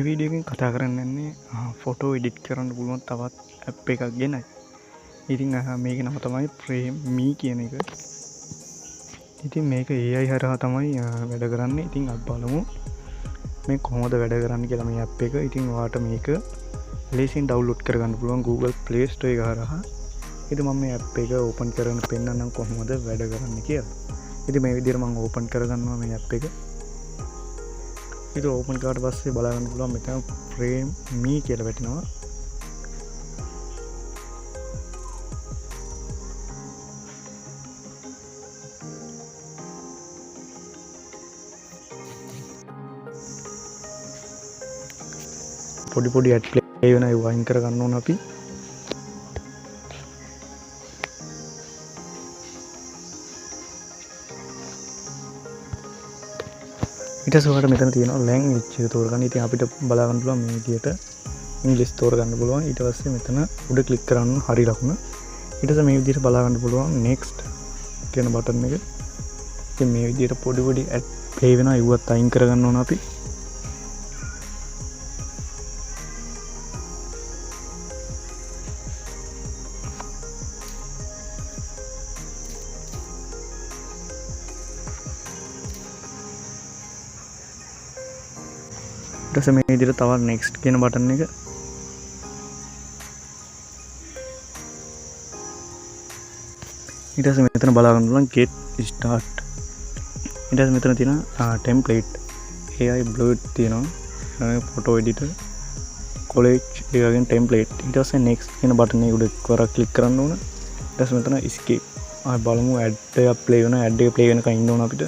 මේ වීඩියෝ එකෙන් කතා කරන්න යන්නේ ෆොටෝ එඩිට් කරන්න පුළුවන් තවත් ඇප් එකක් ගැනයි. ඉතින් මේකේ නම තමයි Frame.me කියන එක. ඉතින් මේක AI හරහා තමයි වැඩ කරන්නේ. ඉතින් අපි බලමු මේ කොහොමද වැඩ කරන්නේ කියලා මේ ඇප් එක. ඉතින් ඔයාලට මේක ලේසියෙන් ඩවුන්ලෝඩ් කරගන්න පුළුවන් Google Play Store එක හරහා. ඉතින් මම මේ ඇප් එක ඕපන් කරගෙන පෙන්නන්නම් කොහොමද වැඩ කරන්නේ කියලා. ඉතින් මේ විදිහට මම ඕපන් කරගන්නවා මේ ඇප් එක. itu open කරාට පස්සේ බලා ගන්න පුළුවන් මෙතන Frame.me කියලා වැටෙනවා. පොඩි ඇඩ් ප්ලේ වෙන ඒවා වයින් කර ගන්න ඕන අපි. ඊට පස්සේ ඔයාලට මෙතන තියෙනවා ලැන්ග්වේජ් එක තෝරගන්න. ඉතින් අපිට බලා ගන්න පුළුවන් මේ විදියට ඉංග්‍රීසි තෝරගන්න පුළුවන්. ඊට පස්සේ මෙතන උඩ ක්ලික් කරන්න හරි ලකුණ. ඊට පස්සේ මේ විදියට බලා ගන්න පුළුවන් next කියන බටන් එක. ඉතින් මේ විදියට පොඩි ඇඩ් ප්ලේ වෙනවා. ඒවත් අයින් කර ගන්න ඕන අපි. ඊට පස්සේ මේ විදිහට තවත් next කියන බටන් එක. ඊට පස්සේ මෙතන බලා ගන්න පුළුවන් get start. ඊට පස්සේ මෙතන තියෙන template AI blurred තියෙනවා. photo editor collage එකකින් template. ඊට පස්සේ next කියන බටන් එක උඩ එකවරක් click කරන්න ඕන. ඊට පස්සේ මෙතන escape. ආයි බලමු ad එක play වෙනවා. ad එක play වෙනකන් ඉන්න ඕන අපිට.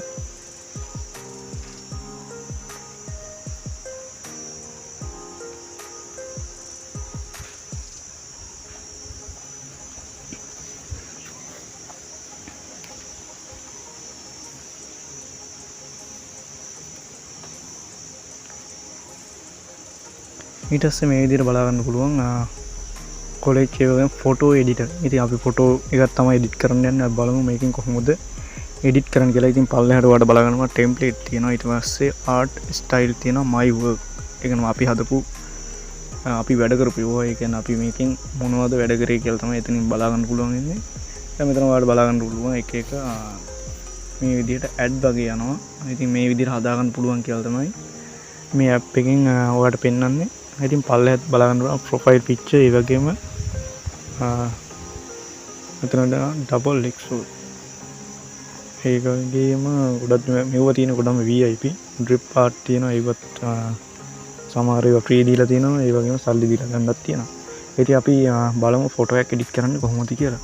ඊට පස්සේ මේ විදිහට බලා ගන්න පුළුවන් කොලෙජ් එකකින් ෆොටෝ එඩිටර්. ඉතින් අපි ෆොටෝ එකක් තමයි එඩිට් කරන්න යන්නේ. අපි බලමු මේකෙන් කොහොමද එඩිට් කරන්න කියලා. ඉතින් පල්ලෙහාට ඔයාලට බලා ගන්නවා ටෙම්ප්ලේට් තියෙනවා. ඊට පස්සේ ආර්ට් ස්ටයිල් තියෙනවා. my work. ඒ කියන්නේ අපි හදපු අපි වැඩ කරපු ඒවා. ඒ කියන්නේ අපි මේකෙන් මොනවද වැඩ කරේ කියලා තමයි එතනින් බලා ගන්න පුළුවන් ඉන්නේ. දැන් මෙතන ඔයාලට බලා ගන්න පුළුවන් එක මේ විදිහට ඇඩ් වගේ යනවා. ඉතින් මේ විදිහට හදා ගන්න පුළුවන් කියලා තමයි මේ ඇප් එකෙන් ඔයාලට පෙන්වන්නේ. ඉතින් පල්ලෙහාත් බලා ගන්න පුළුවන් ප්‍රොෆයිල් පික්චර් ඒ වගේම මෙතන ඩබල් එක්ස්පෝඩ් ඒ වගේම ගොඩක් මේවා තියෙන ගොඩම VIP drip art තියෙනවා. ඒවත් සමහර ඒවා ෆ්‍රී දීලා තියෙනවා. ඒ වගේම සල්ලි දීලා ගන්නත් තියෙනවා. ඉතින් අපි බලමු ෆොටෝ එකක් එඩිට් කරන්න කොහොමද කියලා.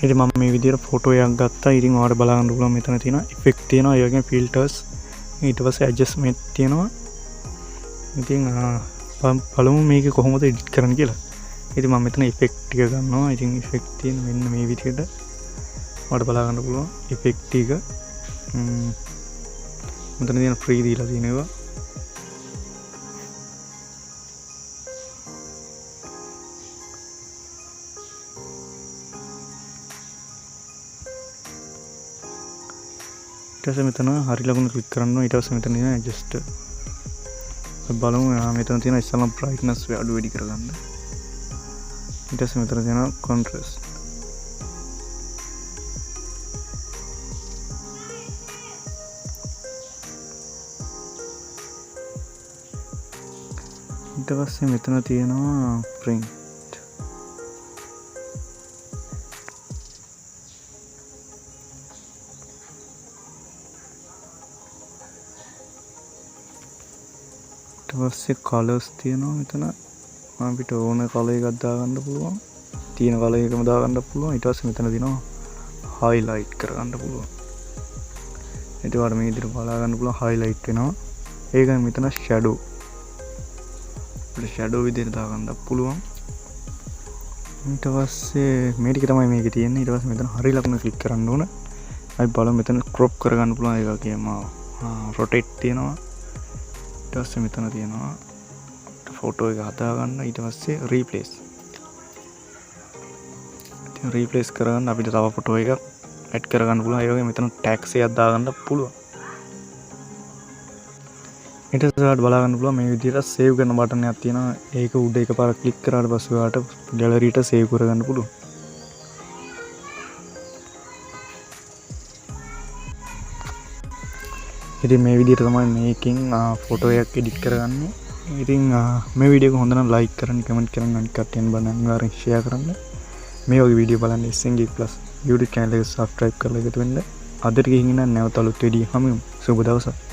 ඉතින් මම මේ විදිහට ෆොටෝ එකක් ගත්තා. ඉතින් ඔයාලට බලා ගන්න පුළුවන් මෙතන තියෙනවා ඉෆෙක්ට් තියෙනවා. ඒ වගේම ෆිල්ටර්ස් ඊට පස්සේ ඇඩ්ජස්ට්මන්ට් තියෙනවා. ඉතින් බලමු මේක කොහොමද එඩිට් කරන්න කියලා. ඉතින් මම මෙතන ඉෆෙක්ට් ටික ගන්නවා. ඉතින් ඉෆෙක්ට් තියෙන මෙන්න මේ විදිහට ඔයාලට බලා ගන්න පුළුවන් ඉෆෙක්ට් ටික. මෙතන තියෙන ෆ්‍රී දීලා තියෙන ඒවා. ඊට පස්සේ මෙතන හරි ලකුණ ක්ලික් කරන්න ඕන. ඊට පස්සේ මෙතන තියෙන ඇඩ්ජස්ට් බලමු. මෙතන තියෙන ඉස්සෙල්ලාම brightness අඩු වැඩි කරගන්න. ඊට පස්සේ මෙතන තියෙන contrast. ඊට පස්සේ මෙතන තියෙනවා print. ඊට පස්සේ කලර්ස් තියෙනවා. මෙතන අපිට ඕන කලර් එකක් දාගන්න පුළුවන්. තියෙන කලර් එකම දාගන්න පුළුවන්. ඊට පස්සේ මෙතන තියෙනවා highlight කරගන්න පුළුවන්. ඊට වඩා මේ විදිහට බලා ගන්න පුළුවන් highlight වෙනවා. ඒකයි මෙතන shadow. අපිට shadow විදිහට දාගන්න පුළුවන්. ඊට පස්සේ මේ ටික තමයි මේකේ තියෙන්නේ. ඊට පස්සේ මෙතන හරි ලකුණ ක්ලික් කරන්න ඕන. අපි බලමු මෙතන crop කරගන්න පුළුවන්. ඒක කියම rotate තියෙනවා. ඊට පස්සේ මෙතන තියෙනවා ෆොටෝ එක හදා ගන්න. ඊට පස්සේ රීප්ලේස්. ඉතින් රීප්ලේස් කරගන්න අපිට තව ෆොටෝ එකක් ඇඩ් කරගන්න පුළුවන්. ඒ වගේ මෙතන ටැග්ස් එකක් දාගන්න පුළුවන්. ඊට පස්සේ ඔයාලට බලා ගන්න පුළුවන් මේ විදිහට සේව් කරන බටන් එකක් තියෙනවා. ඒක උඩ එකපාරක් ක්ලික් කරාට පස්සේ ඔයාලට ගැලරියට සේව් කරගන්න පුළුවන්. ඉතින් මේ විදිහට තමයි මේකෙන් ෆොටෝ එකක් එඩිට් කරගන්නේ. ඉතින් මේ වීඩියෝ එක හොඳ නම් ලයික් කරන්න, කමෙන්ට් කරන්න, අනිත් කට්ටියන් බලන්න අනිවාර්යෙන් ෂෙයා කරන්න. මේ වගේ වීඩියෝ බලන්න SNG Plus YouTube channel එක subscribe කරලා එකතු වෙන්න. අදට ගිහින් ඉන්න නැවත අලුත් වීඩියෝ හමු. සුබ දවසක්.